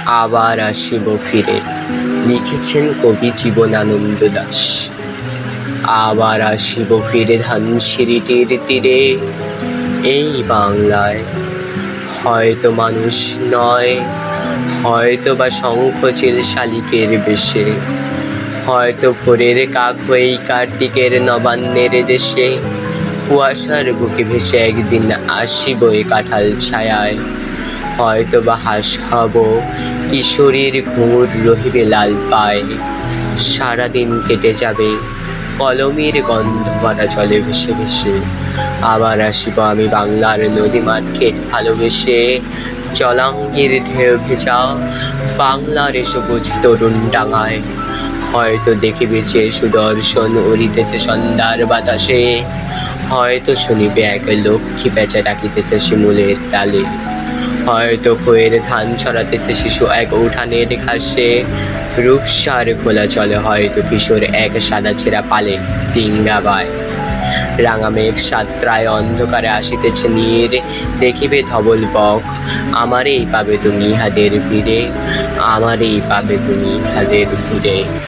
আবার আসিব ফিরে, লিখেছেন কবি জীবনানন্দ দাশ। আবার আসিব ফিরে ধানসিঁড়িটির তীরে, এই বাংলায়। হয়তো মানুষ নয়, হয়তো বা শঙ্খচিল শালিকের বেশে, হয়তো ভোরের কাক হয়েই কার্তিকের নবান্নের দেশে। কুয়াশার বুকে ভেসে একদিন আসিব এ কাঁঠাল ছায়ায়। হয়তো বা হাঁস হব, কিশোরীর ঘুঙুর রহিবে লাল পায়। সারাদিন কেটে যাবে কলমের গন্ধ বাঁধা জলে ভেসে ভেসে। আবার আসিব আমি বাংলার নদীমাঠ ক্ষেত ভালোবেসে। জলাঙ্গির ঢেউ ভেজা বাংলার সবুজ তরুণ ডাঙায়। হয়তো দেখিবে যে সুদর্শন উড়িতেছে সন্ধ্যার বাতাসে। হয়তো শুনিবে এক লক্ষ্মী পেঁচা ডাকিতেছে শিমুলের ডালে। হয়তো খইয়ের ধান ছড়াতেছে শিশু এক উঠানের ঘাসে। রূপসার খোলা চলে হয়তো কিশোর এক সাদা ছেঁড়া পালে ডিঙ্গাবায়। রাঙা মেঘ সাতরায় অন্ধকারে আসিতেছে নীর, দেখিবে ধবল বক। আমারেই পাবে তুমি ইহাদের ভিড়ে, আমারেই পাবে তুমি ইহাদের ভিড়ে।